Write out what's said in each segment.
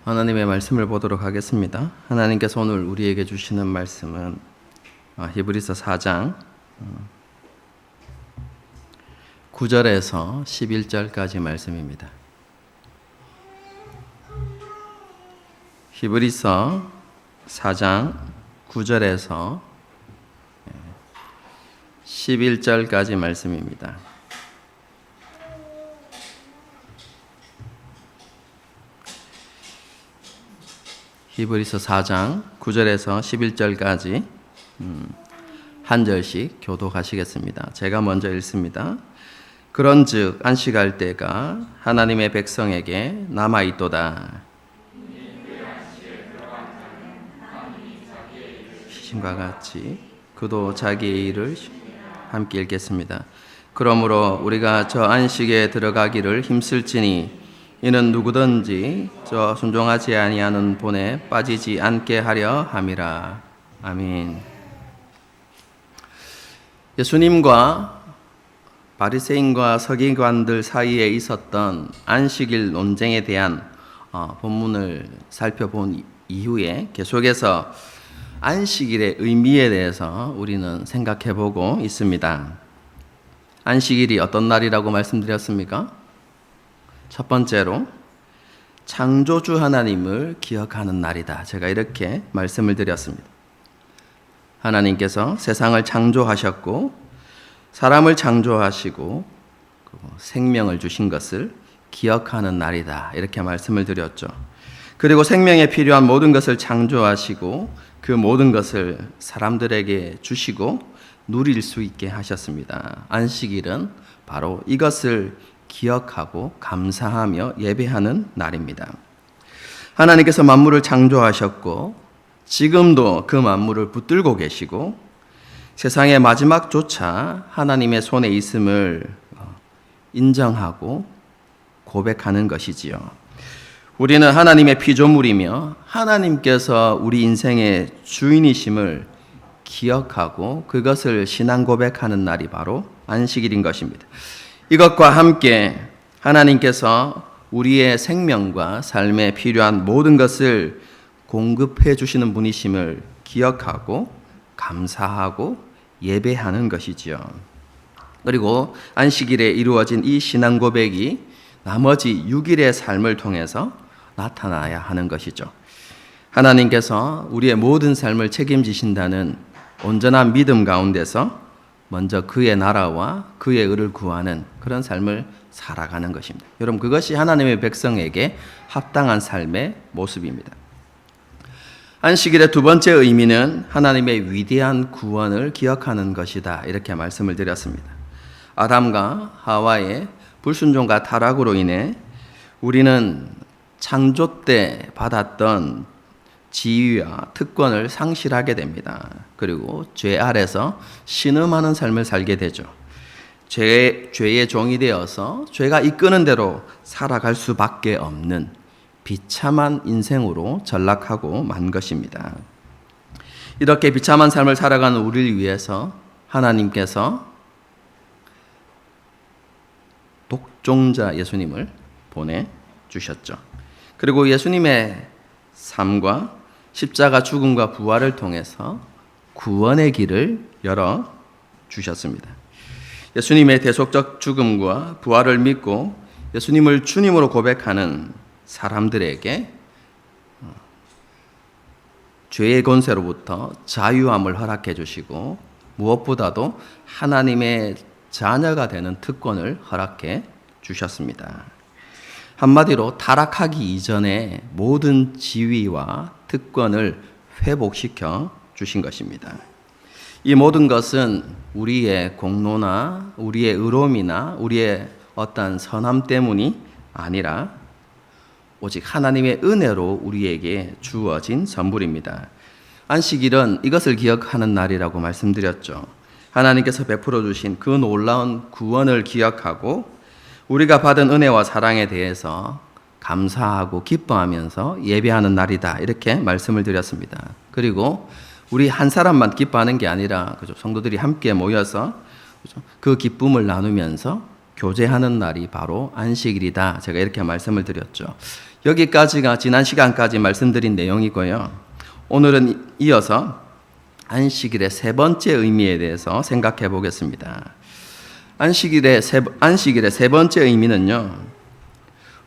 하나님의 말씀을 보도록 하겠습니다. 하나님께서 오늘 우리에게 주시는 말씀은 히브리서 4장 9절에서 11절까지 말씀입니다. 히브리서 4장 9절에서 11절까지 말씀입니다. 히브리서 4장 9절에서 11절까지 한 절씩 교독하시겠습니다. 제가 먼저 읽습니다. 그런즉 안식할 때가 하나님의 백성에게 남아있도다. 시신과 같이 그도 자기의 일을 함께 읽겠습니다. 그러므로 우리가 저 안식에 들어가기를 힘쓸지니 이는 누구든지 저 순종하지 아니하는 본에 빠지지 않게 하려 함이라. 아멘. 예수님과 바리새인과 서기관들 사이에 있었던 안식일 논쟁에 대한 본문을 살펴본 이후에 계속해서 안식일의 의미에 대해서 우리는 생각해보고 있습니다. 안식일이 어떤 날이라고 말씀드렸습니까? 첫 번째로 창조주 하나님을 기억하는 날이다. 제가 이렇게 말씀을 드렸습니다. 하나님께서 세상을 창조하셨고 사람을 창조하시고 생명을 주신 것을 기억하는 날이다. 이렇게 말씀을 드렸죠. 그리고 생명에 필요한 모든 것을 창조하시고 그 모든 것을 사람들에게 주시고 누릴 수 있게 하셨습니다. 안식일은 바로 이것을 기억하고 감사하며 예배하는 날입니다. 하나님께서 만물을 창조하셨고 지금도 그 만물을 붙들고 계시고 세상의 마지막조차 하나님의 손에 있음을 인정하고 고백하는 것이지요. 우리는 하나님의 피조물이며 하나님께서 우리 인생의 주인이심을 기억하고 그것을 신앙 고백하는 날이 바로 안식일인 것입니다. 이것과 함께 하나님께서 우리의 생명과 삶에 필요한 모든 것을 공급해 주시는 분이심을 기억하고 감사하고 예배하는 것이지요. 그리고 안식일에 이루어진 이 신앙 고백이 나머지 6일의 삶을 통해서 나타나야 하는 것이죠. 하나님께서 우리의 모든 삶을 책임지신다는 온전한 믿음 가운데서 먼저 그의 나라와 그의 의를 구하는 그런 삶을 살아가는 것입니다. 여러분, 그것이 하나님의 백성에게 합당한 삶의 모습입니다. 안식일의 두 번째 의미는 하나님의 위대한 구원을 기억하는 것이다. 이렇게 말씀을 드렸습니다. 아담과 하와의 불순종과 타락으로 인해 우리는 창조 때 받았던 지위와 특권을 상실하게 됩니다. 그리고 죄 아래서 신음하는 삶을 살게 되죠. 죄의 종이 되어서 죄가 이끄는 대로 살아갈 수밖에 없는 비참한 인생으로 전락하고 만 것입니다. 이렇게 비참한 삶을 살아가는 우리를 위해서 하나님께서 독종자 예수님을 보내주셨죠. 그리고 예수님의 삶과 십자가 죽음과 부활을 통해서 구원의 길을 열어주셨습니다. 예수님의 대속적 죽음과 부활을 믿고 예수님을 주님으로 고백하는 사람들에게 죄의 권세로부터 자유함을 허락해 주시고 무엇보다도 하나님의 자녀가 되는 특권을 허락해 주셨습니다. 한마디로 타락하기 이전에 모든 지위와 특권을 회복시켜 주신 것입니다. 이 모든 것은 우리의 공로나 우리의 의로움이나 우리의 어떤 선함 때문이 아니라 오직 하나님의 은혜로 우리에게 주어진 선물입니다. 안식일은 이것을 기억하는 날이라고 말씀드렸죠. 하나님께서 베풀어 주신 그 놀라운 구원을 기억하고 우리가 받은 은혜와 사랑에 대해서 감사하고 기뻐하면서 예배하는 날이다. 이렇게 말씀을 드렸습니다. 그리고 우리 한 사람만 기뻐하는 게 아니라 성도들이 함께 모여서 그 기쁨을 나누면서 교제하는 날이 바로 안식일이다. 제가 이렇게 말씀을 드렸죠. 여기까지가 지난 시간까지 말씀드린 내용이고요. 오늘은 이어서 안식일의 세 번째 의미에 대해서 생각해 보겠습니다. 안식일의 세 번째 의미는요,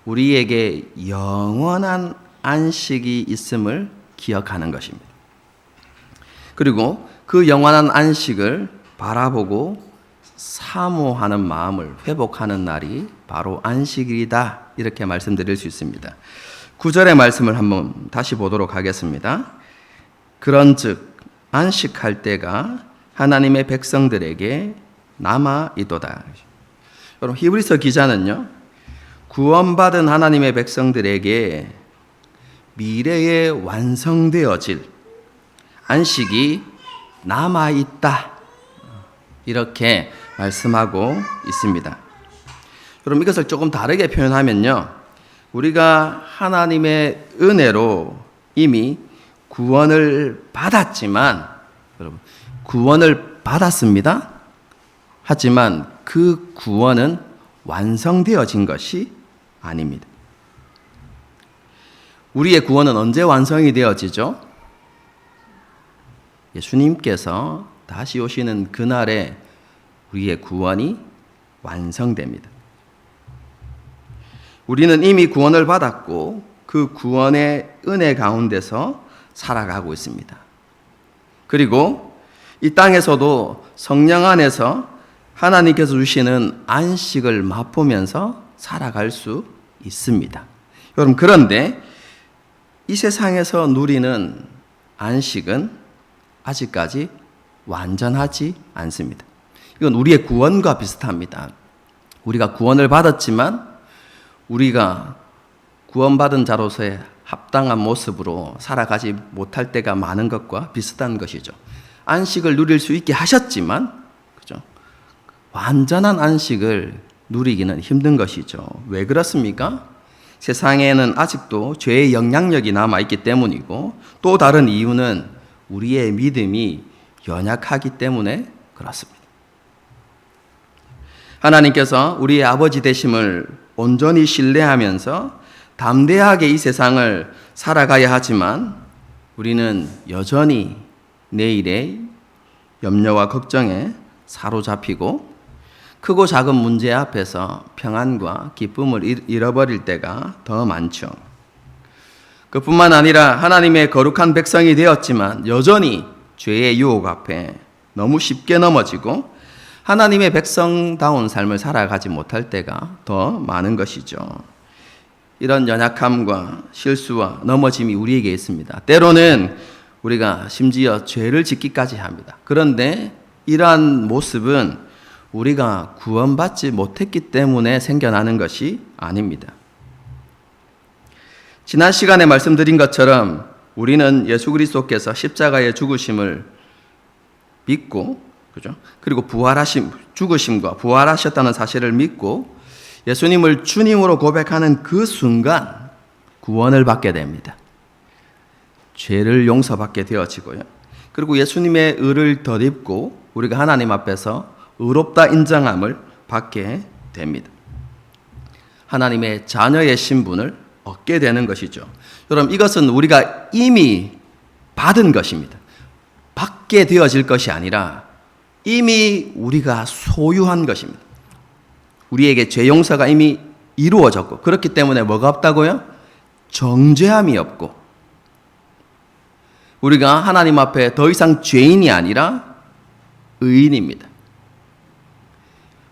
우리에게 영원한 안식이 있음을 기억하는 것입니다. 그리고 그 영원한 안식을 바라보고 사모하는 마음을 회복하는 날이 바로 안식일이다, 이렇게 말씀드릴 수 있습니다. 9절의 말씀을 한번 다시 보도록 하겠습니다. 그런즉 안식할 때가 하나님의 백성들에게 남아 있도다. 여러분, 히브리서 기자는요, 구원받은 하나님의 백성들에게 미래에 완성되어질 안식이 남아 있다, 이렇게 말씀하고 있습니다. 여러분, 이것을 조금 다르게 표현하면요, 우리가 하나님의 은혜로 이미 구원을 받았지만, 여러분, 구원을 받았습니다. 하지만 그 구원은 완성되어진 것이 아닙니다. 우리의 구원은 언제 완성이 되어지죠? 예수님께서 다시 오시는 그날에 우리의 구원이 완성됩니다. 우리는 이미 구원을 받았고 그 구원의 은혜 가운데서 살아가고 있습니다. 그리고 이 땅에서도 성령 안에서 하나님께서 주시는 안식을 맛보면서 살아갈 수 있습니다. 여러분, 그런데 이 세상에서 누리는 안식은 아직까지 완전하지 않습니다. 이건 우리의 구원과 비슷합니다. 우리가 구원을 받았지만 우리가 구원받은 자로서의 합당한 모습으로 살아가지 못할 때가 많은 것과 비슷한 것이죠. 안식을 누릴 수 있게 하셨지만, 그죠? 완전한 안식을 누리기는 힘든 것이죠. 왜 그렇습니까? 세상에는 아직도 죄의 영향력이 남아있기 때문이고, 또 다른 이유는 우리의 믿음이 연약하기 때문에 그렇습니다. 하나님께서 우리의 아버지 되심을 온전히 신뢰하면서 담대하게 이 세상을 살아가야 하지만 우리는 여전히 내일의 염려와 걱정에 사로잡히고 크고 작은 문제 앞에서 평안과 기쁨을 잃어버릴 때가 더 많죠. 그뿐만 아니라 하나님의 거룩한 백성이 되었지만 여전히 죄의 유혹 앞에 너무 쉽게 넘어지고 하나님의 백성다운 삶을 살아가지 못할 때가 더 많은 것이죠. 이런 연약함과 실수와 넘어짐이 우리에게 있습니다. 때로는 우리가 심지어 죄를 짓기까지 합니다. 그런데 이러한 모습은 우리가 구원받지 못했기 때문에 생겨나는 것이 아닙니다. 지난 시간에 말씀드린 것처럼 우리는 예수 그리스도께서 십자가의 죽으심을 믿고, 그죠? 그리고 죽으심과 부활하셨다는 사실을 믿고 예수님을 주님으로 고백하는 그 순간 구원을 받게 됩니다. 죄를 용서받게 되어지고요. 그리고 예수님의 의를 덧입고 우리가 하나님 앞에서 의롭다 인정함을 받게 됩니다. 하나님의 자녀의 신분을 얻게 되는 것이죠. 여러분, 이것은 우리가 이미 받은 것입니다. 받게 되어질 것이 아니라 이미 우리가 소유한 것입니다. 우리에게 죄 용서가 이미 이루어졌고, 그렇기 때문에 뭐가 없다고요? 정죄함이 없고, 우리가 하나님 앞에 더 이상 죄인이 아니라 의인입니다.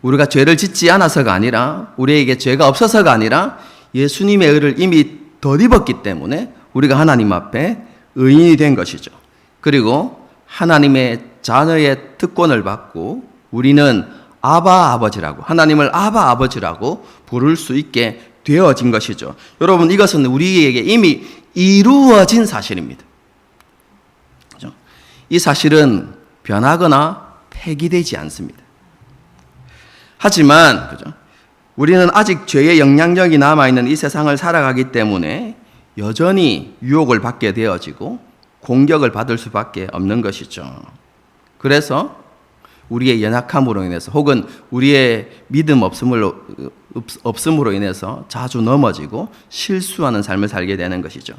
우리가 죄를 짓지 않아서가 아니라, 우리에게 죄가 없어서가 아니라 예수님의 의를 이미 덧입었기 때문에 우리가 하나님 앞에 의인이 된 것이죠. 그리고 하나님의 자녀의 특권을 받고 우리는 아바 아버지라고, 하나님을 아바 아버지라고 부를 수 있게 되어진 것이죠. 여러분, 이것은 우리에게 이미 이루어진 사실입니다. 그렇죠? 이 사실은 변하거나 폐기되지 않습니다. 하지만, 그죠? 우리는 아직 죄의 영향력이 남아있는 이 세상을 살아가기 때문에 여전히 유혹을 받게 되어지고 공격을 받을 수밖에 없는 것이죠. 그래서 우리의 연약함으로 인해서 혹은 우리의 믿음 없음으로 인해서 자주 넘어지고 실수하는 삶을 살게 되는 것이죠.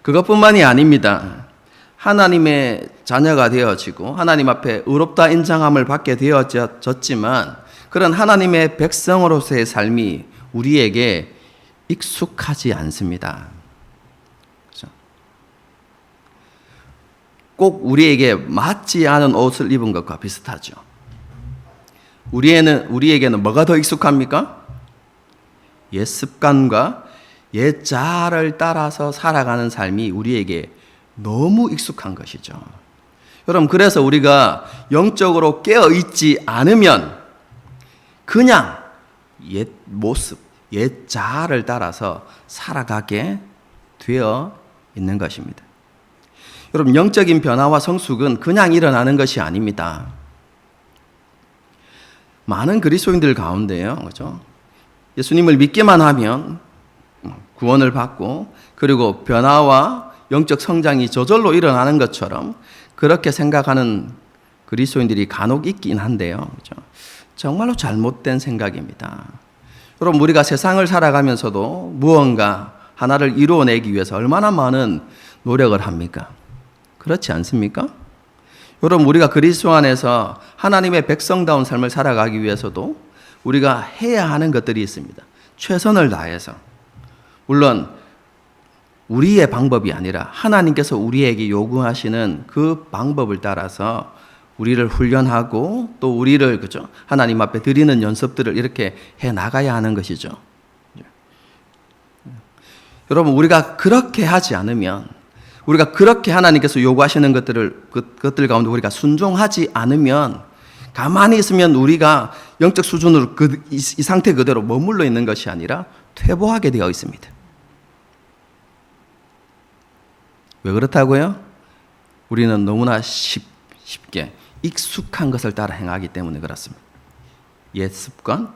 그것뿐만이 아닙니다. 하나님의 자녀가 되어지고 하나님 앞에 의롭다 인정함을 받게 되어졌지만 그런 하나님의 백성으로서의 삶이 우리에게 익숙하지 않습니다. 그렇죠? 꼭 우리에게 맞지 않은 옷을 입은 것과 비슷하죠. 우리에게는 뭐가 더 익숙합니까? 옛 습관과 옛 자아를 따라서 살아가는 삶이 우리에게 너무 익숙한 것이죠. 여러분, 그래서 우리가 영적으로 깨어있지 않으면 그냥 옛 모습, 옛 자아를 따라서 살아가게 되어 있는 것입니다. 여러분, 영적인 변화와 성숙은 그냥 일어나는 것이 아닙니다. 많은 그리스도인들 가운데요, 그렇죠? 예수님을 믿기만 하면 구원을 받고 그리고 변화와 영적 성장이 저절로 일어나는 것처럼 그렇게 생각하는 그리스도인들이 간혹 있긴 한데요, 그렇죠? 정말로 잘못된 생각입니다. 여러분, 우리가 세상을 살아가면서도 무언가 하나를 이루어내기 위해서 얼마나 많은 노력을 합니까? 그렇지 않습니까? 여러분, 우리가 그리스도 안에서 하나님의 백성다운 삶을 살아가기 위해서도 우리가 해야 하는 것들이 있습니다. 최선을 다해서. 물론 우리의 방법이 아니라 하나님께서 우리에게 요구하시는 그 방법을 따라서 우리를 훈련하고 또 우리를, 그죠? 하나님 앞에 드리는 연습들을 이렇게 해 나가야 하는 것이죠. 여러분, 우리가 그렇게 하지 않으면, 우리가 그렇게 하나님께서 요구하시는 것들 가운데 우리가 순종하지 않으면, 가만히 있으면 우리가 영적 수준으로 이 상태 그대로 머물러 있는 것이 아니라 퇴보하게 되어 있습니다. 왜 그렇다고요? 우리는 너무나 쉽게 익숙한 것을 따라 행하기 때문에 그렇습니다. 옛 습관,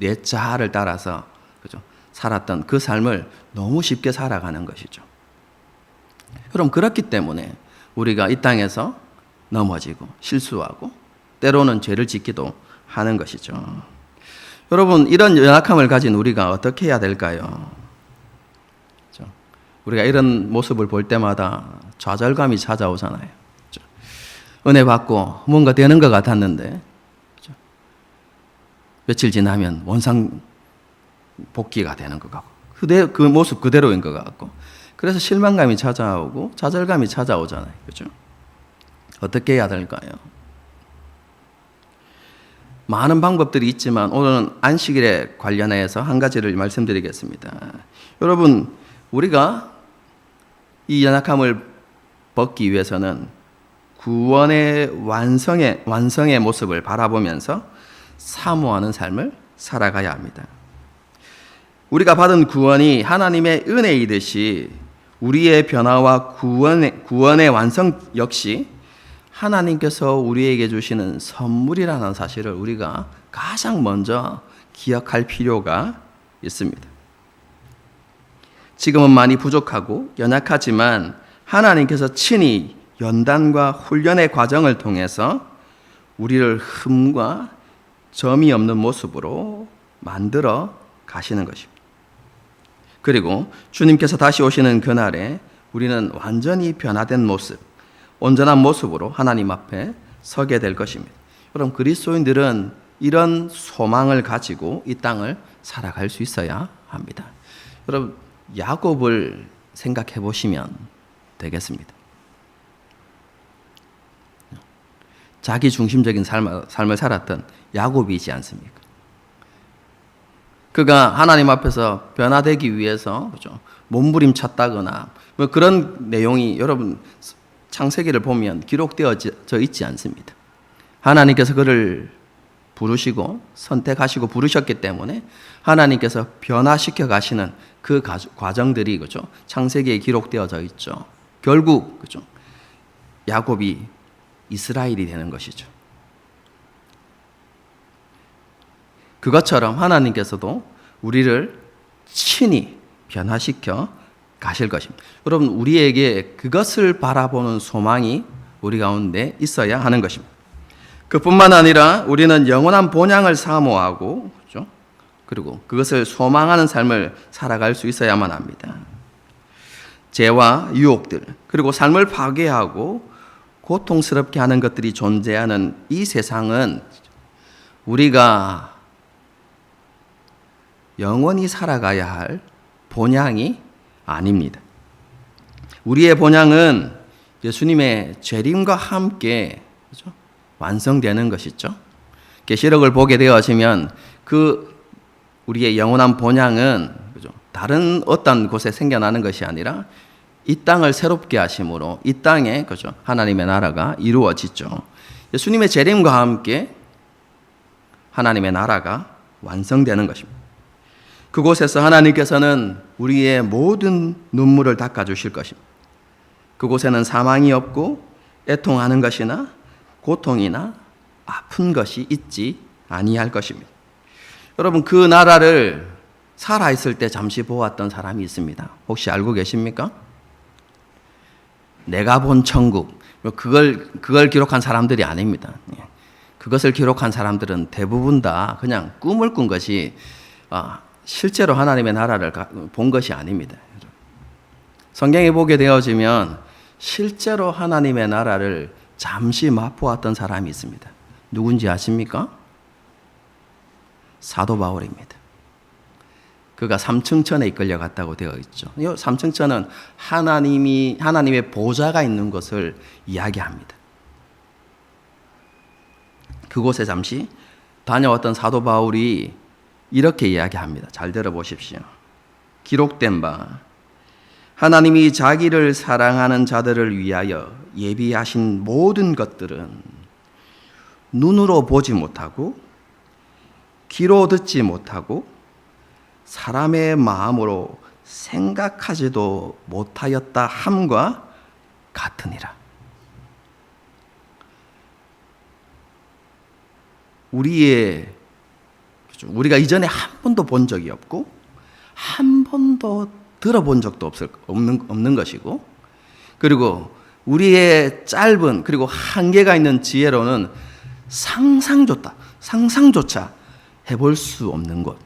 옛 자아를 따라서, 그죠? 살았던 그 삶을 너무 쉽게 살아가는 것이죠. 그럼 그렇기 때문에 우리가 이 땅에서 넘어지고 실수하고 때로는 죄를 짓기도 하는 것이죠. 여러분, 이런 연약함을 가진 우리가 어떻게 해야 될까요? 그렇죠? 우리가 이런 모습을 볼 때마다 좌절감이 찾아오잖아요. 그렇죠? 은혜 받고 뭔가 되는 것 같았는데, 그렇죠? 며칠 지나면 원상 복귀가 되는 것 같고 그 모습 그대로인 것 같고, 그래서 실망감이 찾아오고 좌절감이 찾아오잖아요. 그렇죠? 어떻게 해야 될까요? 많은 방법들이 있지만 오늘은 안식일에 관련해서 한 가지를 말씀드리겠습니다. 여러분, 우리가 이 연약함을 벗기 위해서는 구원의 완성의 모습을 바라보면서 사모하는 삶을 살아가야 합니다. 우리가 받은 구원이 하나님의 은혜이듯이 우리의 변화와 구원의 완성 역시 하나님께서 우리에게 주시는 선물이라는 사실을 우리가 가장 먼저 기억할 필요가 있습니다. 지금은 많이 부족하고 연약하지만 하나님께서 친히 연단과 훈련의 과정을 통해서 우리를 흠과 점이 없는 모습으로 만들어 가시는 것입니다. 그리고 주님께서 다시 오시는 그날에 우리는 완전히 변화된 모습, 온전한 모습으로 하나님 앞에 서게 될 것입니다. 그럼 그리스도인들은 이런 소망을 가지고 이 땅을 살아갈 수 있어야 합니다. 여러분, 야곱을 생각해 보시면 되겠습니다. 자기 중심적인 삶을 살았던 야곱이지 않습니까? 그가 하나님 앞에서 변화되기 위해서, 그렇죠? 몸부림쳤다거나 뭐 그런 내용이 여러분 창세기를 보면 기록되어져 있지 않습니다. 하나님께서 그를 부르시고 선택하시고 부르셨기 때문에 하나님께서 변화시켜 가시는 그 과정들이, 그렇죠? 창세기에 기록되어져 있죠. 결국, 그렇죠? 야곱이 이스라엘이 되는 것이죠. 그것처럼 하나님께서도 우리를 친히 변화시켜 가실 것입니다. 여러분, 우리에게 그것을 바라보는 소망이 우리 가운데 있어야 하는 것입니다. 그뿐만 아니라 우리는 영원한 본향을 사모하고, 그렇죠? 그리고 그것을 소망하는 삶을 살아갈 수 있어야만 합니다. 죄와 유혹들, 그리고 삶을 파괴하고 고통스럽게 하는 것들이 존재하는 이 세상은 우리가 영원히 살아가야 할 본향이 아닙니다. 우리의 본향은 예수님의 재림과 함께, 그렇죠? 완성되는 것이죠. 계시록을 보게 되어지면 우리의 영원한 본향은, 그렇죠? 다른 어떤 곳에 생겨나는 것이 아니라 이 땅을 새롭게 하심으로 이 땅에, 그렇죠? 하나님의 나라가 이루어지죠. 예수님의 재림과 함께 하나님의 나라가 완성되는 것입니다. 그곳에서 하나님께서는 우리의 모든 눈물을 닦아주실 것입니다. 그곳에는 사망이 없고 애통하는 것이나 고통이나 아픈 것이 있지 아니할 것입니다. 여러분, 그 나라를 살아있을 때 잠시 보았던 사람이 있습니다. 혹시 알고 계십니까? 내가 본 천국, 그걸 기록한 사람들이 아닙니다. 그것을 기록한 사람들은 대부분 다 그냥 꿈을 꾼 것이 실제로 하나님의 나라를 본 것이 아닙니다. 성경에 보게 되어지면 실제로 하나님의 나라를 잠시 맛보았던 사람이 있습니다. 누군지 아십니까? 사도 바울입니다. 그가 삼층천에 이끌려갔다고 되어 있죠. 이 삼층천은 하나님의 보좌가 있는 것을 이야기합니다. 그곳에 잠시 다녀왔던 사도 바울이 이렇게 이야기합니다. 잘 들어보십시오. 기록된 바 하나님이 자기를 사랑하는 자들을 위하여 예비하신 모든 것들은 눈으로 보지 못하고 귀로 듣지 못하고 사람의 마음으로 생각하지도 못하였다 함과 같으니라. 우리가 이전에 한 번도 본 적이 없고 한 번도 들어본 적도 없는 것이고, 그리고 우리의 짧은 그리고 한계가 있는 지혜로는 상상조차 해볼 수 없는 것.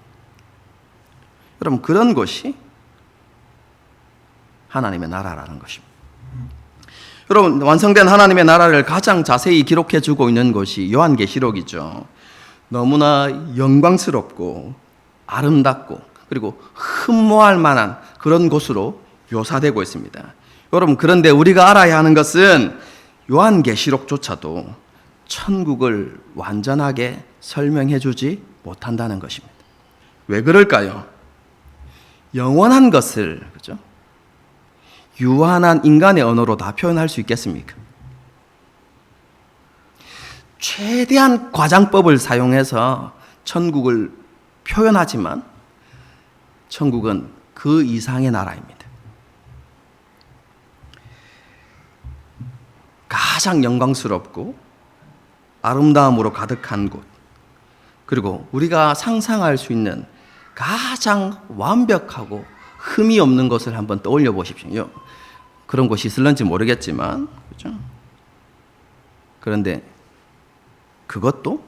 여러분, 그런 것이 하나님의 나라라는 것입니다. 여러분, 완성된 하나님의 나라를 가장 자세히 기록해 주고 있는 것이 요한계시록이죠. 너무나 영광스럽고 아름답고 그리고 흠모할 만한 그런 곳으로 묘사되고 있습니다. 여러분, 그런데 우리가 알아야 하는 것은 요한계시록조차도 천국을 완전하게 설명해 주지 못한다는 것입니다. 왜 그럴까요? 영원한 것을, 그죠? 유한한 인간의 언어로 다 표현할 수 있겠습니까? 최대한 과장법을 사용해서 천국을 표현하지만 천국은 그 이상의 나라입니다. 가장 영광스럽고 아름다움으로 가득한 곳, 그리고 우리가 상상할 수 있는 가장 완벽하고 흠이 없는 것을 한번 떠올려 보십시오. 그런 곳이 있을런지 모르겠지만, 그렇죠? 그런데 그것도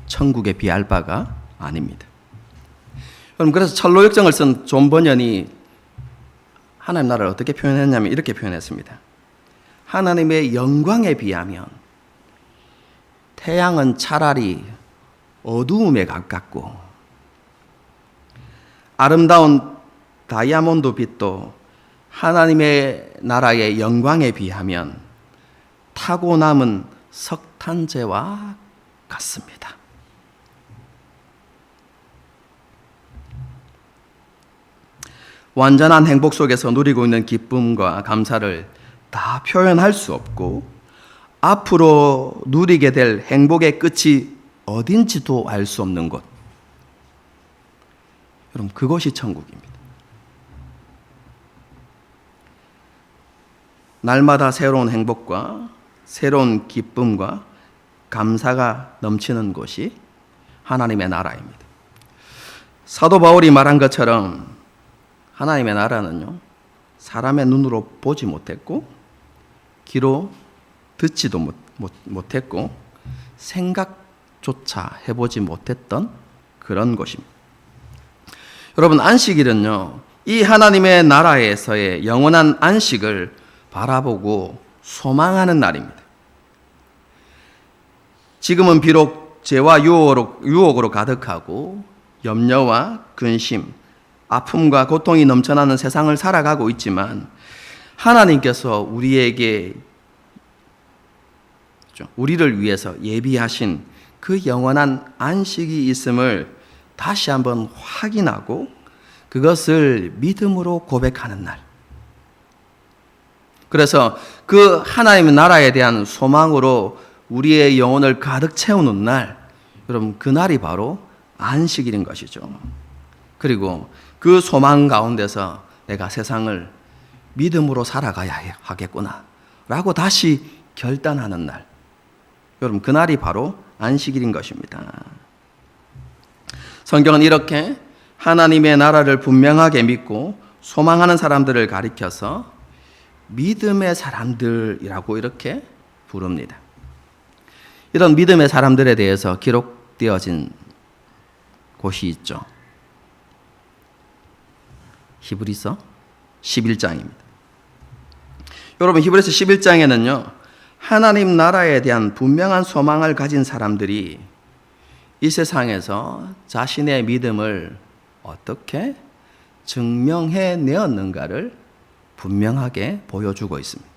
천국에 비할 바가 아닙니다. 그럼 그래서 철로역정을 쓴 존 번연이 하나님 나라를 어떻게 표현했냐면 이렇게 표현했습니다. 하나님의 영광에 비하면 태양은 차라리 어두움에 가깝고 아름다운 다이아몬드 빛도 하나님의 나라의 영광에 비하면 타고 남은 석탄재와 같습니다. 완전한 행복 속에서 누리고 있는 기쁨과 감사를 다 표현할 수 없고 앞으로 누리게 될 행복의 끝이 어딘지도 알 수 없는 곳. 여러분, 그것이 천국입니다. 날마다 새로운 행복과 새로운 기쁨과 감사가 넘치는 곳이 하나님의 나라입니다. 사도 바울이 말한 것처럼 하나님의 나라는요, 사람의 눈으로 보지 못했고 귀로 듣지도 못했고 생각조차 해보지 못했던 그런 곳입니다. 여러분, 안식일은요, 이 하나님의 나라에서의 영원한 안식을 바라보고 소망하는 날입니다. 지금은 비록 죄와 유혹으로 가득하고 염려와 근심, 아픔과 고통이 넘쳐나는 세상을 살아가고 있지만 하나님께서 우리를 위해서 예비하신 그 영원한 안식이 있음을 다시 한번 확인하고 그것을 믿음으로 고백하는 날. 그래서 그 하나님의 나라에 대한 소망으로 우리의 영혼을 가득 채우는 날, 여러분, 그 날이 바로 안식일인 것이죠. 그리고 그 소망 가운데서 내가 세상을 믿음으로 살아가야 하겠구나 라고 다시 결단하는 날, 여러분, 그 날이 바로 안식일인 것입니다. 성경은 이렇게 하나님의 나라를 분명하게 믿고 소망하는 사람들을 가리켜서 믿음의 사람들이라고 이렇게 부릅니다. 이런 믿음의 사람들에 대해서 기록되어진 곳이 있죠. 히브리서 11장입니다. 여러분, 히브리서 11장에는요, 하나님 나라에 대한 분명한 소망을 가진 사람들이 이 세상에서 자신의 믿음을 어떻게 증명해 내었는가를 분명하게 보여주고 있습니다.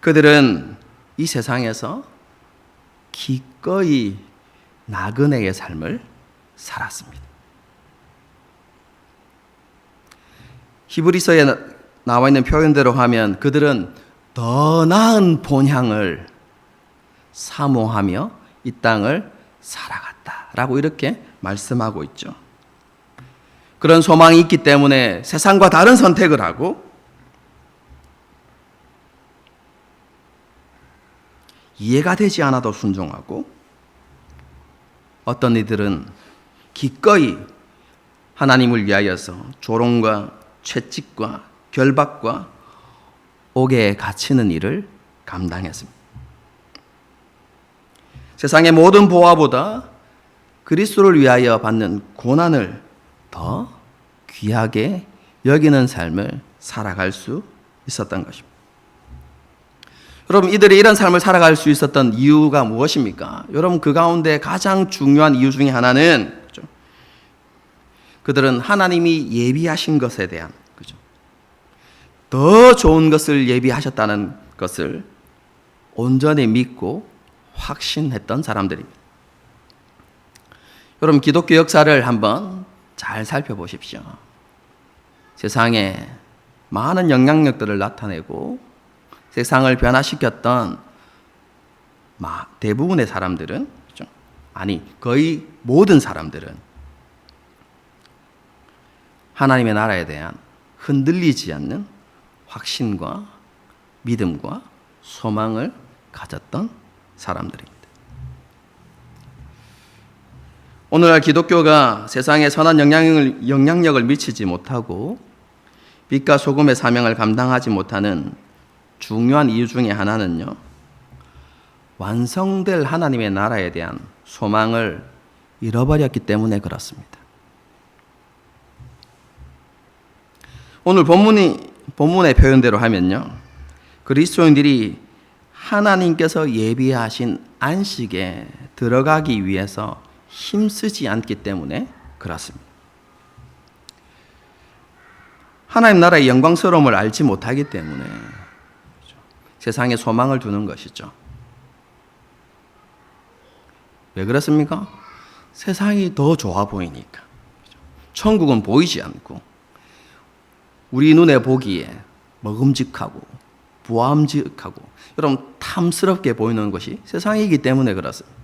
그들은 이 세상에서 기꺼이 나그네의 삶을 살았습니다. 히브리서에 나와 있는 표현대로 하면 그들은 더 나은 본향을 사모하며 이 땅을 살아갔다라고 이렇게 말씀하고 있죠. 그런 소망이 있기 때문에 세상과 다른 선택을 하고 이해가 되지 않아도 순종하고 어떤 이들은 기꺼이 하나님을 위하여서 조롱과 채찍과 결박과 옥에 갇히는 일을 감당했습니다. 세상의 모든 보화보다 그리스도를 위하여 받는 고난을 더 귀하게 여기는 삶을 살아갈 수 있었던 것입니다. 여러분, 이들이 이런 삶을 살아갈 수 있었던 이유가 무엇입니까? 여러분, 그 가운데 가장 중요한 이유 중에 하나는 그들은 하나님이 예비하신 것에 대한 더 좋은 것을 예비하셨다는 것을 온전히 믿고 확신했던 사람들입니다. 여러분, 기독교 역사를 한번 잘 살펴보십시오. 세상에 많은 영향력들을 나타내고 세상을 변화시켰던 대부분의 사람들은, 아니 거의 모든 사람들은 하나님의 나라에 대한 흔들리지 않는 확신과 믿음과 소망을 가졌던 사람들입니다. 오늘날 기독교가 세상에 선한 영향력을 미치지 못하고 빛과 소금의 사명을 감당하지 못하는 중요한 이유 중에 하나는요, 완성될 하나님의 나라에 대한 소망을 잃어버렸기 때문에 그렇습니다. 오늘 본문의 표현대로 하면요, 그리스도인들이 하나님께서 예비하신 안식에 들어가기 위해서 힘쓰지 않기 때문에 그렇습니다. 하나님 나라의 영광스러움을 알지 못하기 때문에 세상에 소망을 두는 것이죠. 왜 그렇습니까? 세상이 더 좋아 보이니까. 천국은 보이지 않고 우리 눈에 보기에 먹음직하고 부함직하고 여러분 탐스럽게 보이는 것이 세상이기 때문에 그렇습니다.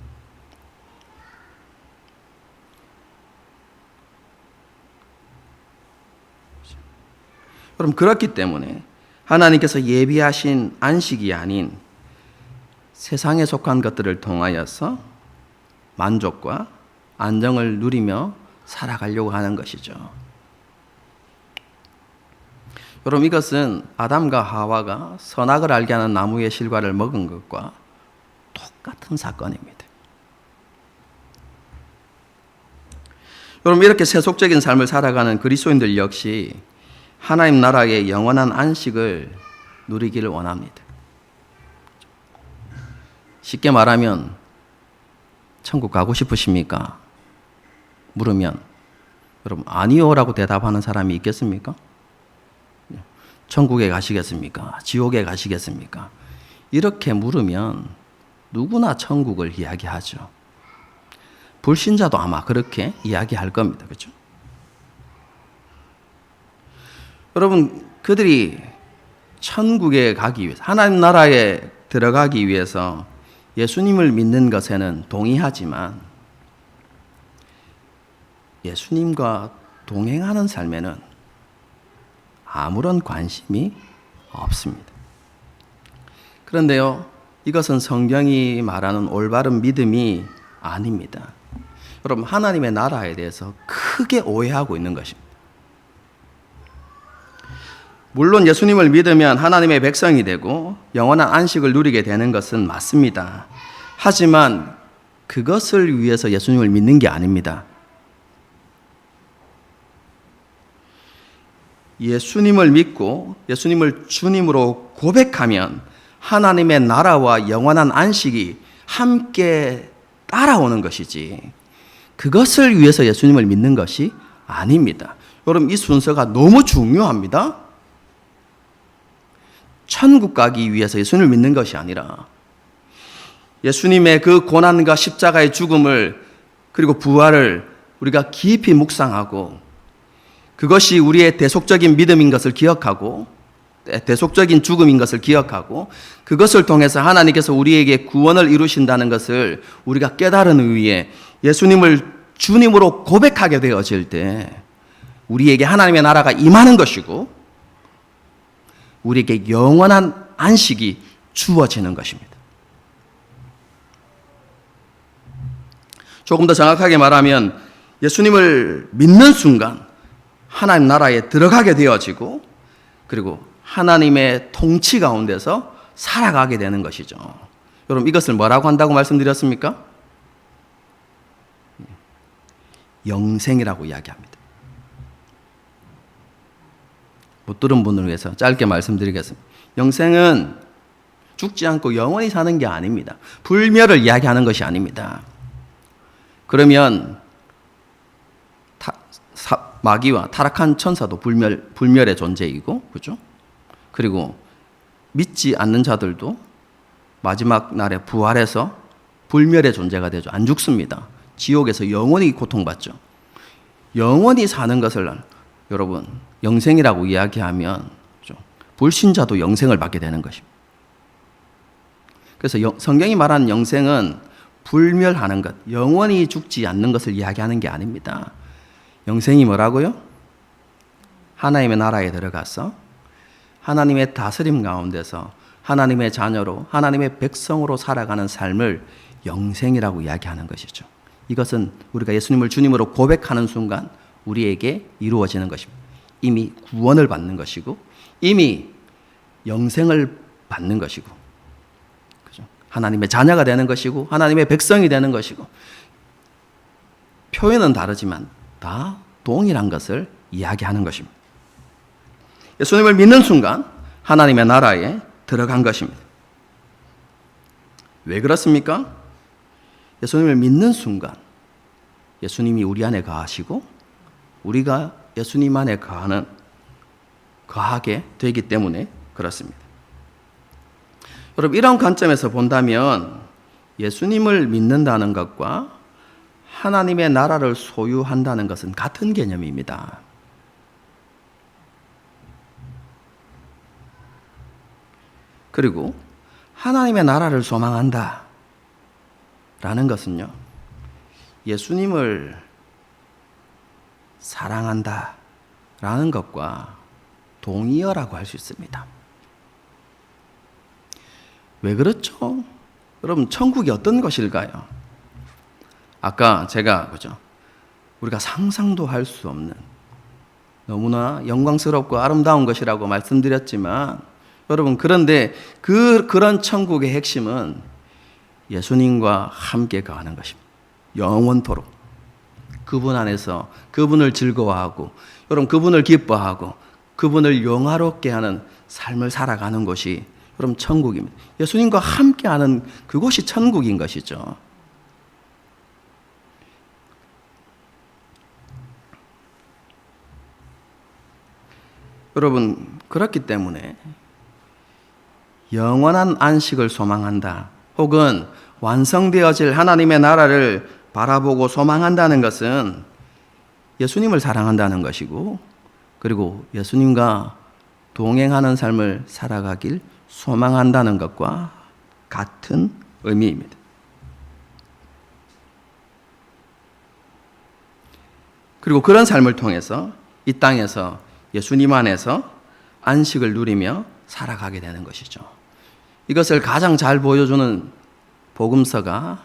여러분, 그렇기 때문에 하나님께서 예비하신 안식이 아닌 세상에 속한 것들을 통하여서 만족과 안정을 누리며 살아가려고 하는 것이죠. 여러분, 이것은 아담과 하와가 선악을 알게 하는 나무의 실과를 먹은 것과 똑같은 사건입니다. 여러분, 이렇게 세속적인 삶을 살아가는 그리스도인들 역시 하나님 나라의 영원한 안식을 누리기를 원합니다. 쉽게 말하면 천국 가고 싶으십니까? 물으면 여러분 아니요라고 대답하는 사람이 있겠습니까? 천국에 가시겠습니까? 지옥에 가시겠습니까? 이렇게 물으면 누구나 천국을 이야기하죠. 불신자도 아마 그렇게 이야기할 겁니다. 그렇죠? 여러분, 그들이 천국에 가기 위해서, 하나님 나라에 들어가기 위해서 예수님을 믿는 것에는 동의하지만 예수님과 동행하는 삶에는 아무런 관심이 없습니다. 그런데요, 이것은 성경이 말하는 올바른 믿음이 아닙니다. 여러분, 하나님의 나라에 대해서 크게 오해하고 있는 것입니다. 물론 예수님을 믿으면 하나님의 백성이 되고 영원한 안식을 누리게 되는 것은 맞습니다. 하지만 그것을 위해서 예수님을 믿는 게 아닙니다. 예수님을 믿고 예수님을 주님으로 고백하면 하나님의 나라와 영원한 안식이 함께 따라오는 것이지, 그것을 위해서 예수님을 믿는 것이 아닙니다. 여러분, 이 순서가 너무 중요합니다. 천국 가기 위해서 예수님을 믿는 것이 아니라 예수님의 그 고난과 십자가의 죽음을 그리고 부활을 우리가 깊이 묵상하고 그것이 우리의 대속적인 믿음인 것을 기억하고 대속적인 죽음인 것을 기억하고 그것을 통해서 하나님께서 우리에게 구원을 이루신다는 것을 우리가 깨달은 후에 예수님을 주님으로 고백하게 되어질 때 우리에게 하나님의 나라가 임하는 것이고 우리에게 영원한 안식이 주어지는 것입니다. 조금 더 정확하게 말하면 예수님을 믿는 순간 하나님 나라에 들어가게 되어지고 그리고 하나님의 통치 가운데서 살아가게 되는 것이죠. 여러분, 이것을 뭐라고 한다고 말씀드렸습니까? 영생이라고 이야기합니다. 못 들은 분을 위해서 짧게 말씀드리겠습니다. 영생은 죽지 않고 영원히 사는 게 아닙니다. 불멸을 이야기하는 것이 아닙니다. 그러면 마귀와 타락한 천사도 불멸의 존재이고, 그죠? 그리고 믿지 않는 자들도 마지막 날에 부활해서 불멸의 존재가 되죠. 안 죽습니다. 지옥에서 영원히 고통받죠. 영원히 사는 것을 여러분 영생이라고 이야기하면 불신자도 영생을 받게 되는 것입니다. 그래서 성경이 말하는 영생은 불멸하는 것, 영원히 죽지 않는 것을 이야기하는 게 아닙니다. 영생이 뭐라고요? 하나님의 나라에 들어가서 하나님의 다스림 가운데서 하나님의 자녀로 하나님의 백성으로 살아가는 삶을 영생이라고 이야기하는 것이죠. 이것은 우리가 예수님을 주님으로 고백하는 순간 우리에게 이루어지는 것입니다. 이미 구원을 받는 것이고 이미 영생을 받는 것이고, 그죠? 하나님의 자녀가 되는 것이고 하나님의 백성이 되는 것이고, 표현은 다르지만 다 동일한 것을 이야기하는 것입니다. 예수님을 믿는 순간 하나님의 나라에 들어간 것입니다. 왜 그렇습니까? 예수님을 믿는 순간 예수님이 우리 안에 거하시고 우리가 예수님 안에 거하게 되기 때문에 그렇습니다. 여러분, 이런 관점에서 본다면 예수님을 믿는다는 것과 하나님의 나라를 소유한다는 것은 같은 개념입니다. 그리고 하나님의 나라를 소망한다 라는 것은요, 예수님을 사랑한다 라는 것과 동의어라고 할 수 있습니다. 왜 그렇죠? 여러분, 천국이 어떤 것일까요? 아까 제가 우리가 상상도 할 수 없는 너무나 영광스럽고 아름다운 것이라고 말씀드렸지만, 여러분, 그런데 그런 천국의 핵심은 예수님과 함께 거하는 것입니다. 영원토록 그분 안에서 그분을 즐거워하고 여러분 그분을 기뻐하고 그분을 영화롭게 하는 삶을 살아가는 것이 여러분 천국입니다. 예수님과 함께하는 그곳이 천국인 것이죠. 여러분 그렇기 때문에 영원한 안식을 소망한다 혹은 완성되어질 하나님의 나라를 바라보고 소망한다는 것은 예수님을 사랑한다는 것이고 그리고 예수님과 동행하는 삶을 살아가길 소망한다는 것과 같은 의미입니다. 그리고 그런 삶을 통해서 이 땅에서 예수님 안에서 안식을 누리며 살아가게 되는 것이죠. 이것을 가장 잘 보여주는 복음서가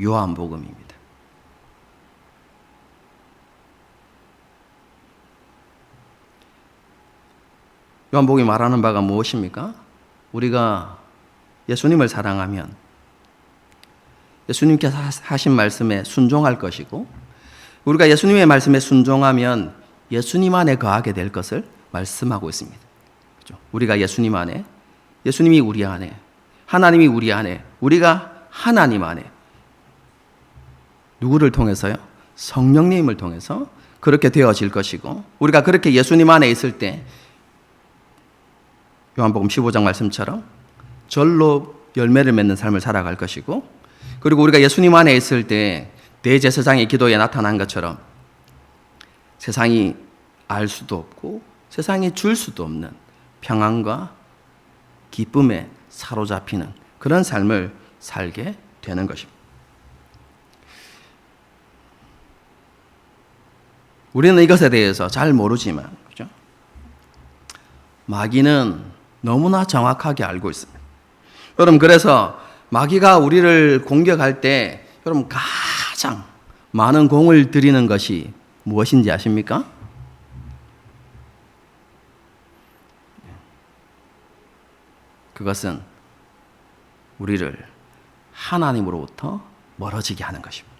요한복음입니다. 요한복음이 말하는 바가 무엇입니까? 우리가 예수님을 사랑하면 예수님께서 하신 말씀에 순종할 것이고 우리가 예수님의 말씀에 순종하면 예수님 안에 거하게 될 것을 말씀하고 있습니다. 그렇죠? 우리가 예수님 안에, 예수님이 우리 안에, 하나님이 우리 안에, 우리가 하나님 안에 누구를 통해서요? 성령님을 통해서 그렇게 되어질 것이고 우리가 그렇게 예수님 안에 있을 때 요한복음 15장 말씀처럼 절로 열매를 맺는 삶을 살아갈 것이고 그리고 우리가 예수님 안에 있을 때 대제사장의 기도에 나타난 것처럼 세상이 알 수도 없고 세상이 줄 수도 없는 평안과 기쁨에 사로잡히는 그런 삶을 살게 되는 것입니다. 우리는 이것에 대해서 잘 모르지만 그렇죠? 마귀는 너무나 정확하게 알고 있습니다. 여러분 그래서 마귀가 우리를 공격할 때 여러분 가장 많은 공을 들이는 것이 무엇인지 아십니까? 그것은 우리를 하나님으로부터 멀어지게 하는 것입니다.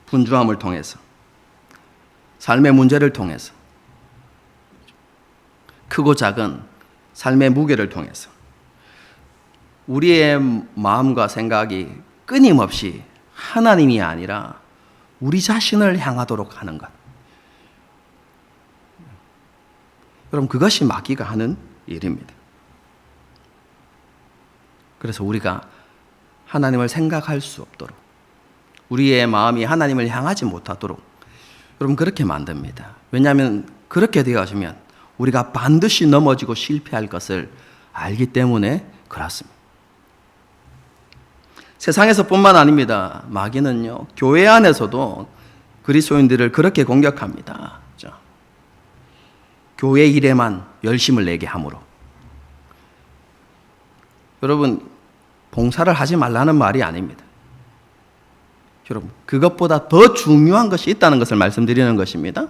분주함을 통해서, 삶의 문제를 통해서, 크고 작은 삶의 무게를 통해서 우리의 마음과 생각이 끊임없이 하나님이 아니라 우리 자신을 향하도록 하는 것. 여러분 그것이 마귀가 하는 일입니다. 그래서 우리가 하나님을 생각할 수 없도록 우리의 마음이 하나님을 향하지 못하도록 여러분 그렇게 만듭니다. 왜냐하면 그렇게 되어지면 우리가 반드시 넘어지고 실패할 것을 알기 때문에 그렇습니다. 세상에서뿐만 아닙니다. 마귀는요 교회 안에서도 그리스도인들을 그렇게 공격합니다. 그렇죠? 교회 일에만 열심을 내게 함으로. 여러분 봉사를 하지 말라는 말이 아닙니다. 여러분 그것보다 더 중요한 것이 있다는 것을 말씀드리는 것입니다.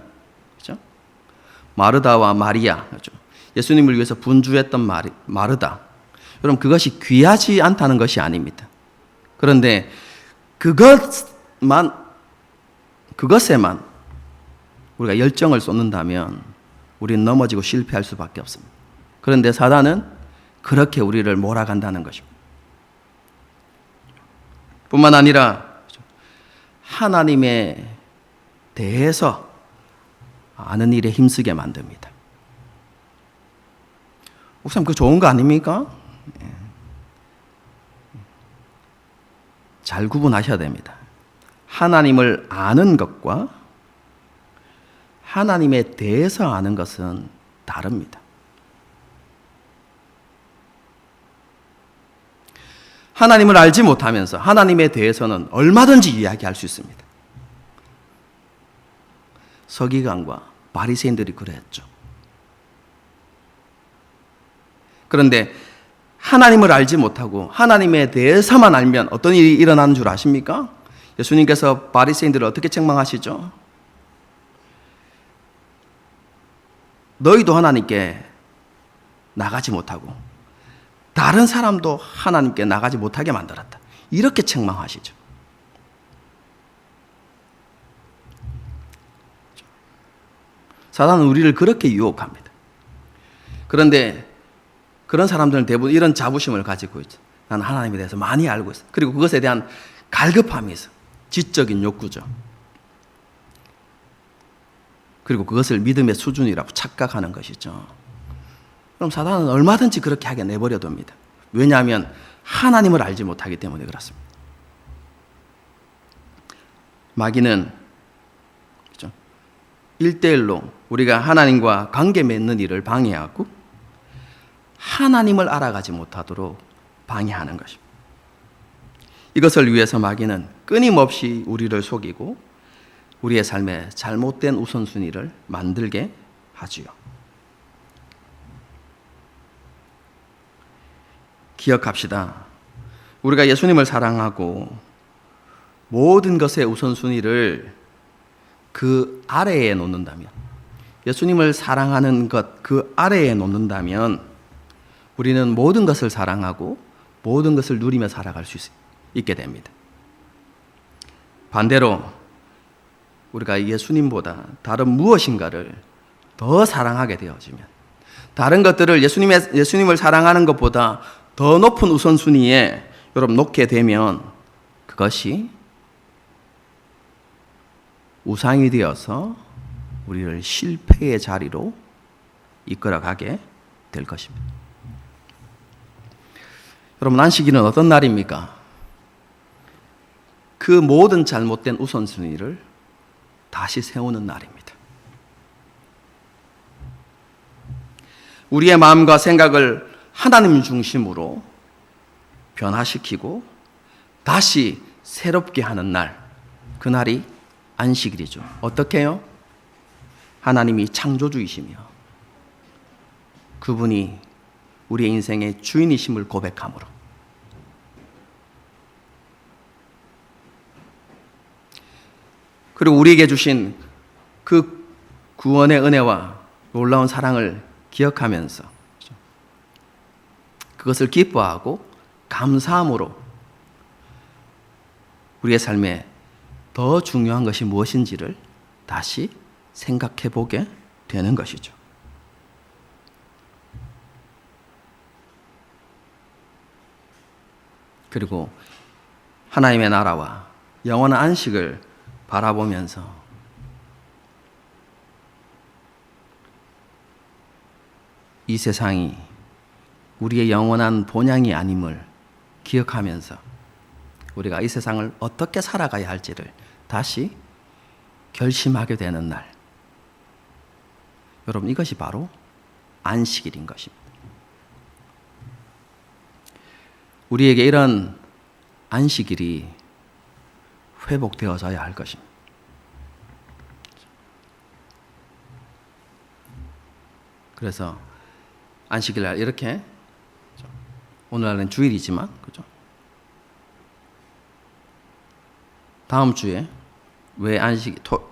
그렇죠? 마르다와 마리아, 그렇죠? 예수님을 위해서 분주했던 마르다. 여러분 그것이 귀하지 않다는 것이 아닙니다. 그런데 그것에만 우리가 열정을 쏟는다면 우리는 넘어지고 실패할 수밖에 없습니다. 그런데 사단은 그렇게 우리를 몰아간다는 것입니다. 뿐만 아니라 하나님에 대해서 아는 일에 힘쓰게 만듭니다. 목사님 그거 좋은 거 아닙니까? 잘 구분하셔야 됩니다. 하나님을 아는 것과 하나님에 대해서 아는 것은 다릅니다. 하나님을 알지 못하면서 하나님에 대해서는 얼마든지 이야기할 수 있습니다. 서기관과 바리새인들이 그랬죠. 그런데 하나님을 알지 못하고 하나님에 대해서만 알면 어떤 일이 일어나는 줄 아십니까? 예수님께서 바리새인들을 어떻게 책망하시죠? 너희도 하나님께 나가지 못하고 다른 사람도 하나님께 나가지 못하게 만들었다. 이렇게 책망하시죠. 사단은 우리를 그렇게 유혹합니다. 그런데 그런 사람들은 대부분 이런 자부심을 가지고 있죠. 나는 하나님에 대해서 많이 알고 있어. 그리고 그것에 대한 갈급함이 있어. 지적인 욕구죠. 그리고 그것을 믿음의 수준이라고 착각하는 것이죠. 그럼 사단은 얼마든지 그렇게 하게 내버려 둡니다. 왜냐하면 하나님을 알지 못하기 때문에 그렇습니다. 마귀는 1대1로 우리가 하나님과 관계 맺는 일을 방해하고 하나님을 알아가지 못하도록 방해하는 것입니다. 이것을 위해서 마귀는 끊임없이 우리를 속이고 우리의 삶에 잘못된 우선순위를 만들게 하지요. 기억합시다. 우리가 예수님을 사랑하고 모든 것의 우선순위를 그 아래에 놓는다면, 예수님을 사랑하는 것 그 아래에 놓는다면 우리는 모든 것을 사랑하고 모든 것을 누리며 살아갈 수 있게 됩니다. 반대로 우리가 예수님보다 다른 무엇인가를 더 사랑하게 되어지면, 다른 것들을 예수님을 사랑하는 것보다 더 높은 우선순위에 여러분 놓게 되면 그것이 우상이 되어서 우리를 실패의 자리로 이끌어가게 될 것입니다. 여러분, 안식일은 어떤 날입니까? 그 모든 잘못된 우선순위를 다시 세우는 날입니다. 우리의 마음과 생각을 하나님 중심으로 변화시키고 다시 새롭게 하는 날, 그날이 안식일이죠. 어떻게 해요? 하나님이 창조주이시며 그분이 우리의 인생의 주인이심을 고백함으로, 그리고 우리에게 주신 그 구원의 은혜와 놀라운 사랑을 기억하면서 그것을 기뻐하고 감사함으로 우리의 삶에 더 중요한 것이 무엇인지를 다시 생각해 보게 되는 것이죠. 그리고 하나님의 나라와 영원한 안식을 바라보면서 이 세상이 우리의 영원한 본향이 아님을 기억하면서 우리가 이 세상을 어떻게 살아가야 할지를 다시 결심하게 되는 날, 여러분, 이것이 바로 안식일인 것입니다. 우리에게 이런 안식일이 회복되어져야 할 것입니다. 그래서 안식일날 이렇게, 오늘날은 주일이지만, 그죠? 다음 주에 왜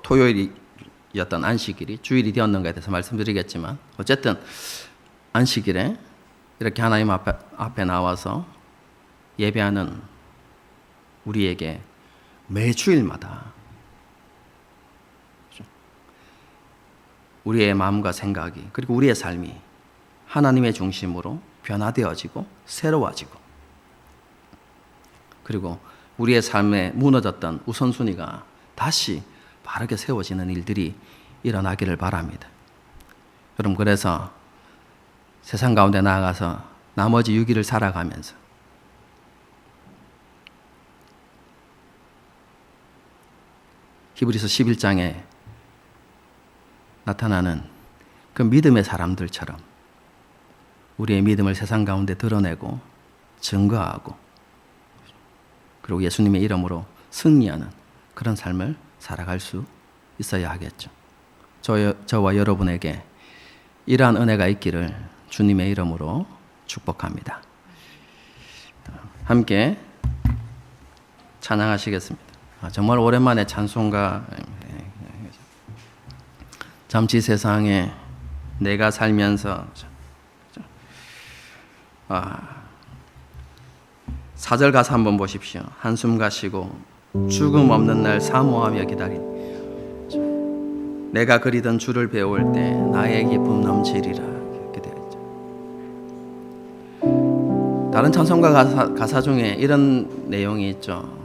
토요일이었던 안식일이 주일이 되었는가에 대해서 말씀드리겠지만, 어쨌든 안식일에 이렇게 하나님 앞에 나와서 예배하는 우리에게 매주일마다 우리의 마음과 생각이, 그리고 우리의 삶이 하나님의 중심으로 변화되어지고 새로워지고, 그리고 우리의 삶에 무너졌던 우선순위가 다시 바르게 세워지는 일들이 일어나기를 바랍니다. 여러분, 그래서 세상 가운데 나아가서 나머지 6일을 살아가면서 히브리서 11장에 나타나는 그 믿음의 사람들처럼 우리의 믿음을 세상 가운데 드러내고 증거하고, 그리고 예수님의 이름으로 승리하는 그런 삶을 살아갈 수 있어야 하겠죠. 저와 여러분에게 이러한 은혜가 있기를 주님의 이름으로 축복합니다. 함께 찬양하시겠습니다. 정말 오랜만에 찬송가, 잠시 세상에 내가 살면서 4절 가사 한번 보십시오. 한숨 가시고 죽음 없는 날 사모하며 기다린 내가 그리던 주를 배울 때 나의 기쁨 넘치리라 이렇게 되어 있죠. 다른 찬송가 가사 중에 이런 내용이 있죠.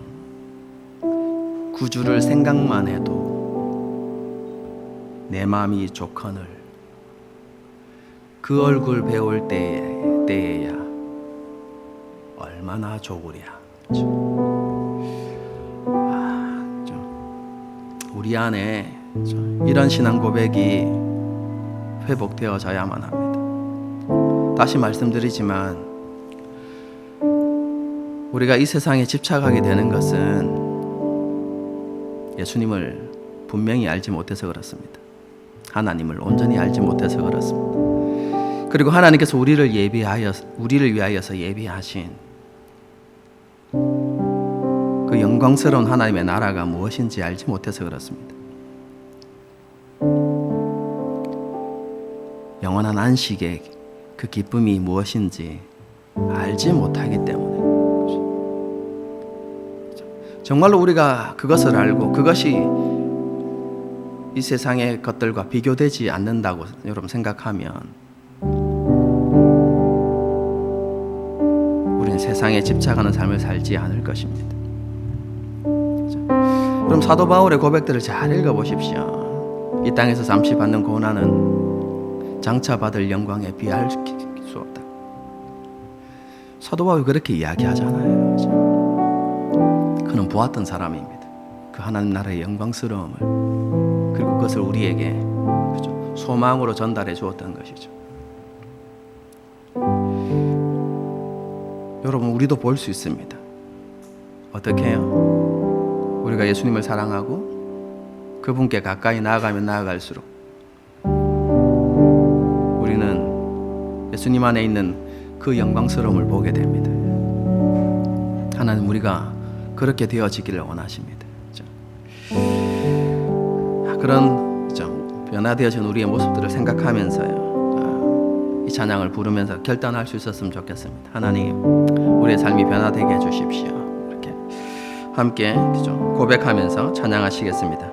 구주를 생각만 해도 내 마음이 좋거늘 그 얼굴 배울 때에야 얼마나 좋으랴. 우리 안에 이런 신앙 고백이 회복되어져야만 합니다. 다시 말씀드리지만 우리가 이 세상에 집착하게 되는 것은 예수님을 분명히 알지 못해서 그렇습니다. 하나님을 온전히 알지 못해서 그렇습니다. 그리고 하나님께서 우리를 위하여서 예비하신 그 영광스러운 하나님의 나라가 무엇인지 알지 못해서 그렇습니다. 영원한 안식의 그 기쁨이 무엇인지 알지 못하기 때문에 정말로 우리가 그것을 알고 그것이 이 세상의 것들과 비교되지 않는다고 여러분 생각하면 우리는 세상에 집착하는 삶을 살지 않을 것입니다. 그럼 사도 바울의 고백들을 잘 읽어보십시오. 이 땅에서 잠시 받는 고난은 장차 받을 영광에 비할 수 없다. 사도 바울이 그렇게 이야기하잖아요. 그는 보았던 사람입니다. 그 하나님 나라의 영광스러움을, 그리고 그것을 우리에게 소망으로 전달해 주었던 것이죠. 여러분, 우리도 볼 수 있습니다. 어떻게 해요? 우리가 예수님을 사랑하고 그분께 가까이 나아가면 나아갈수록 우리는 예수님 안에 있는 그 영광스러움을 보게 됩니다. 하나님, 우리가 그렇게 되어지기를 원하십니다. 그런 변화되어진 우리의 모습들을 생각하면서요, 이 찬양을 부르면서 결단할 수 있었으면 좋겠습니다. 하나님, 우리의 삶이 변화되게 해주십시오. 이렇게 함께 고백하면서 찬양하시겠습니다.